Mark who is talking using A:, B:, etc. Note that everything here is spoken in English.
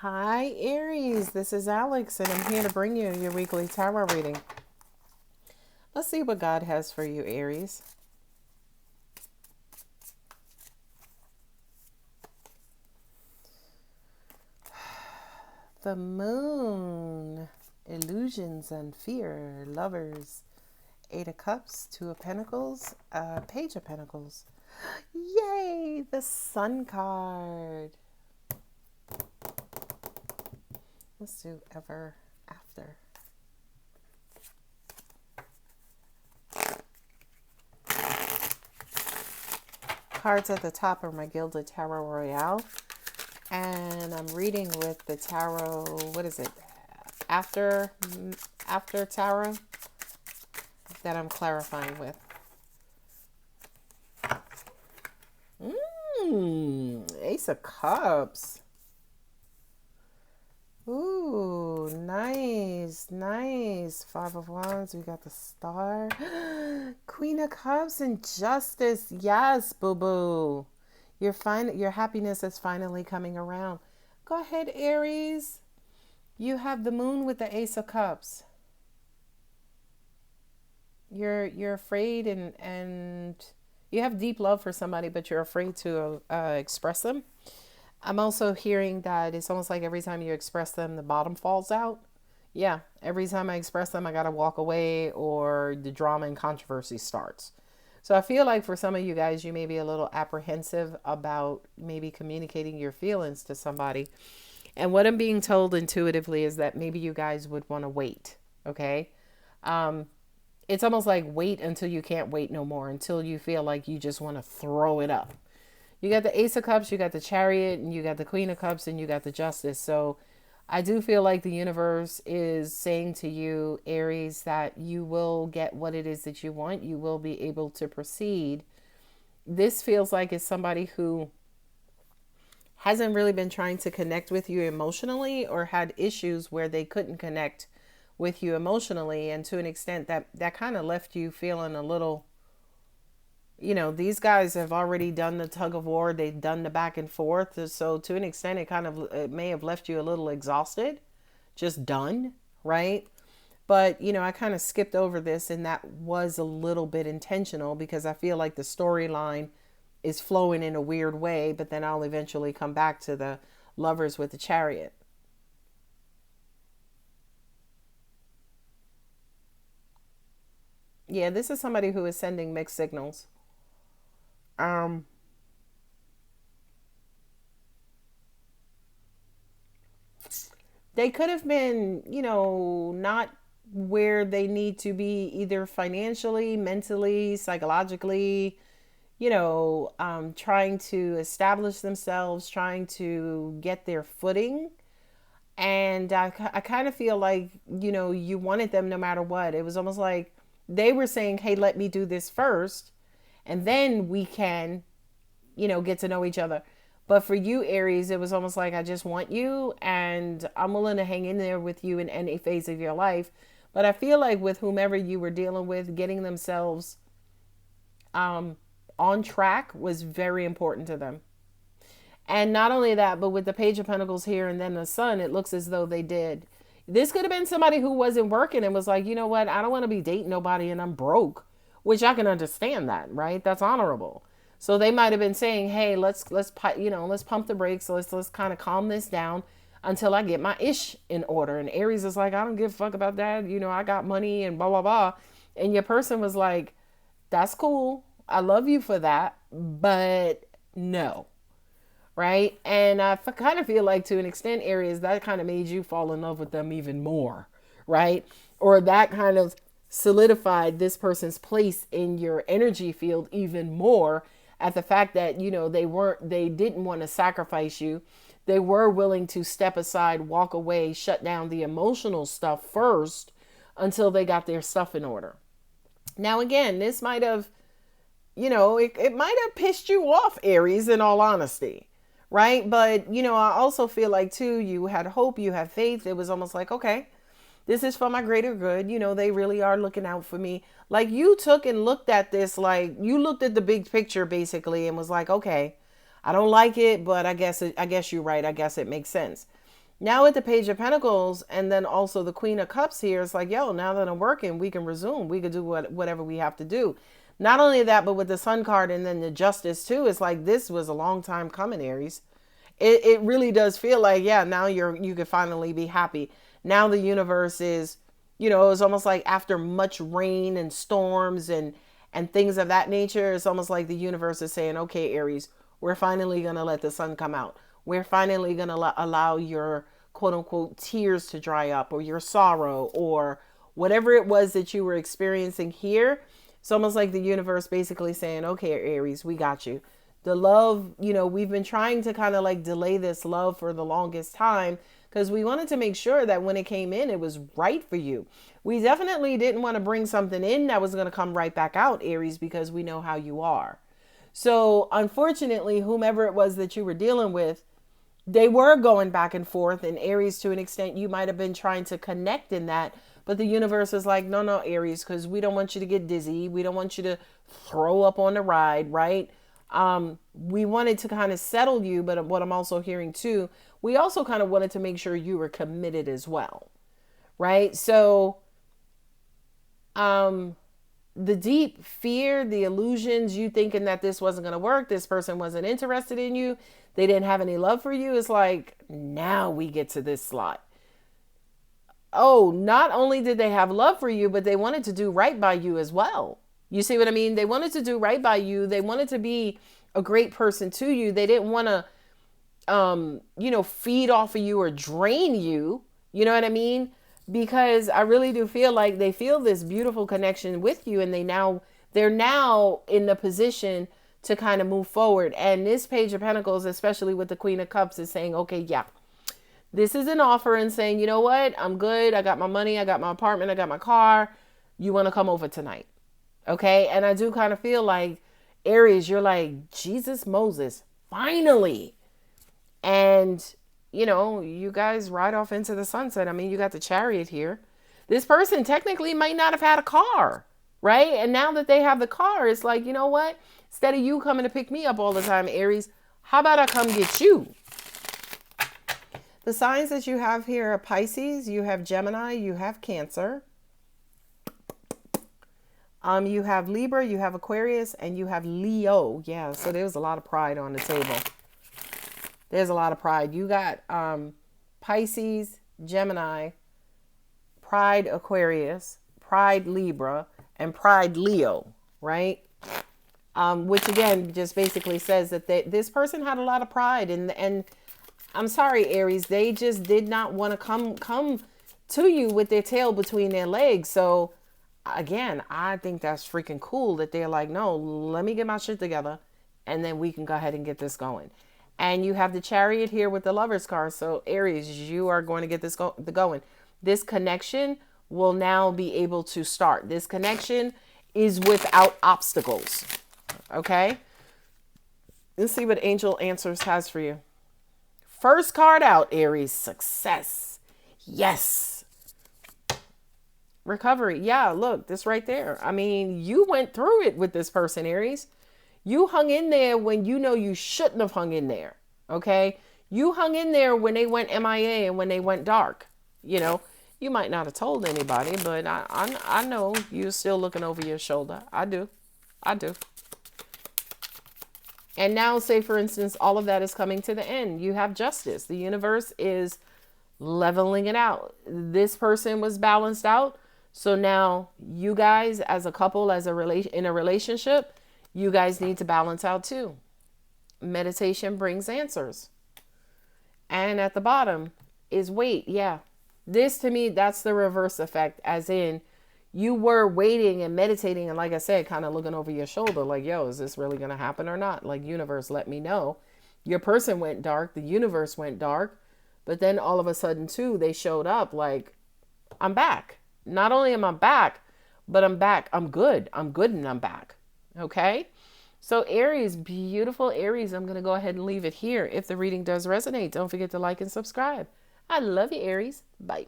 A: Hi, Aries. This is Alex, and I'm here to bring you your weekly tarot reading. Let's see what God has for you, Aries. The Moon. Illusions and fear. Lovers. Eight of Cups. Two of Pentacles. Page of Pentacles. Yay! The Sun card. Let's do ever after. Cards at the top are my Gilded Tarot Royale. And I'm reading with the tarot, what is it? After tarot that I'm clarifying with. Ace of Cups. Ooh, nice, nice. Five of Wands, we got the Star. Queen of Cups and Justice. Yes, boo-boo. Your happiness is finally coming around. Go ahead, Aries. You have the Moon with the Ace of Cups. You're afraid and you have deep love for somebody, but you're afraid to express them. I'm also hearing that it's almost like every time you express them, the bottom falls out. Yeah, every time I express them, I got to walk away or the drama and controversy starts. So I feel like for some of you guys, you may be a little apprehensive about maybe communicating your feelings to somebody. And what I'm being told intuitively is that maybe you guys would want to wait. Okay. It's almost like wait until you can't wait no more, until you feel like you just want to throw it up. You got the Ace of Cups, you got the Chariot, and you got the Queen of Cups, and you got the Justice. So I do feel like the universe is saying to you, Aries, that you will get what it is that you want. You will be able to proceed. This feels like it's somebody who hasn't really been trying to connect with you emotionally or had issues where they couldn't connect with you emotionally. And to an extent that kind of left you feeling a little, these guys have already done the tug of war. They've done the back and forth. So to an extent, it may have left you a little exhausted, just done, right? But, I kind of skipped over this, and that was a little bit intentional because I feel like the storyline is flowing in a weird way, but then I'll eventually come back to the Lovers with the Chariot. Yeah, this is somebody who is sending mixed signals. Um, they could have been, not where they need to be, either financially, mentally, psychologically, trying to establish themselves, trying to get their footing. And I kind of feel like, you wanted them no matter what. It was almost like they were saying, hey, let me do this first, and then we can, get to know each other. But for you, Aries, it was almost like I just want you and I'm willing to hang in there with you in any phase of your life. But I feel like with whomever you were dealing with, getting themselves on track was very important to them. And not only that, but with the Page of Pentacles here and then the Sun, it looks as though they did. This could have been somebody who wasn't working and was like, you know what, I don't want to be dating nobody and I'm broke, which I can understand that, right? That's honorable. So they might have been saying, hey, let's pump the brakes. Let's kind of calm this down until I get my ish in order. And Aries is like, I don't give a fuck about that. I got money and blah, blah, blah. And your person was like, that's cool. I love you for that, but no. Right? And I kind of feel like to an extent, Aries, that kind of made you fall in love with them even more, right? Or that kind of solidified this person's place in your energy field even more at the fact that, they didn't want to sacrifice you. They were willing to step aside, walk away, shut down the emotional stuff first until they got their stuff in order. Now, again, this might have, it might have pissed you off, Aries, in all honesty. Right. But, I also feel like, too, you had hope, you had faith. It was almost like, okay, this is for my greater good. They really are looking out for me. Like you took and looked at this, like you looked at the big picture basically and was like, okay, I don't like it, but I guess you're right. I guess it makes sense. Now with the Page of Pentacles and then also the Queen of Cups here, it's like, yo, now that I'm working, we can resume. We can do whatever we have to do. Not only that, but with the Sun card and then the Justice too, it's like this was a long time coming, Aries. It really does feel like, yeah, now you can finally be happy. Now the universe is, you know, it's almost like after much rain and storms and things of that nature, it's almost like the universe is saying, okay, Aries, we're finally going to let the sun come out. We're finally going to allow your quote unquote tears to dry up, or your sorrow, or whatever it was that you were experiencing here. It's almost like the universe basically saying, okay, Aries, we got you. The love, you know, we've been trying to kind of like delay this love for the longest time because we wanted to make sure that when it came in, it was right for you. We definitely didn't want to bring something in that was going to come right back out, Aries, because we know how you are. So unfortunately, whomever it was that you were dealing with, they were going back and forth, and Aries, to an extent, you might have been trying to connect in that, but the universe is like, no, Aries, because we don't want you to get dizzy. We don't want you to throw up on the ride, right? We wanted to kind of settle you, but what I'm also hearing too, we also kind of wanted to make sure you were committed as well, right? So, the deep fear, the illusions, you thinking that this wasn't going to work, this person wasn't interested in you, they didn't have any love for you, it's like, now we get to this slot. Oh, not only did they have love for you, but they wanted to do right by you as well. You see what I mean? They wanted to do right by you. They wanted to be a great person to you. They didn't want to, feed off of you or drain you. You know what I mean? Because I really do feel like they feel this beautiful connection with you, and they're now in the position to kind of move forward. And this Page of Pentacles, especially with the Queen of Cups, is saying, okay, yeah, this is an offer, and saying, you know what? I'm good. I got my money. I got my apartment. I got my car. You want to come over tonight? Okay. And I do kind of feel like, Aries, you're like, Jesus, Moses, finally. And, you guys ride off into the sunset. I mean, you got the Chariot here. This person technically might not have had a car, right? And now that they have the car, it's like, you know what? Instead of you coming to pick me up all the time, Aries, how about I come get you? The signs that you have here are Pisces, you have Gemini, you have Cancer. You have Libra, you have Aquarius, and you have Leo. Yeah, so there's a lot of pride on the table. There's a lot of pride. You got Pisces, Gemini, Pride Aquarius, Pride Libra, and Pride Leo, right? Which again just basically says that this person had a lot of pride, and I'm sorry, Aries, they just did not want to come to you with their tail between their legs. So again, I think that's freaking cool that they're like, no, let me get my shit together, and then we can go ahead and get this going. And you have the Chariot here with the Lover's card. So Aries, you are going to get this going. This connection will now be able to start. This connection is without obstacles. Okay? Let's see what Angel Answers has for you. First card out, Aries, success. Yes. Recovery. Yeah, look, this right there. I mean, you went through it with this person, Aries. You hung in there when you know you shouldn't have hung in there, okay? You hung in there when they went MIA and when they went dark. You might not have told anybody, but I know you're still looking over your shoulder. I do. And now, say, for instance, all of that is coming to the end. You have justice. The universe is leveling it out. This person was balanced out. So now you guys as a couple, in a relationship, you guys need to balance out too. Meditation brings answers. And at the bottom is wait. Yeah. This to me, that's the reverse effect, as in you were waiting and meditating. And like I said, kind of looking over your shoulder like, yo, is this really going to happen or not? Like, universe, let me know. Your person went dark. The universe went dark. But then all of a sudden too, they showed up like, I'm back. Not only am I back, but I'm back. I'm good. And I'm back. Okay. So Aries, beautiful Aries, I'm going to go ahead and leave it here. If the reading does resonate, don't forget to like and subscribe. I love you, Aries. Bye.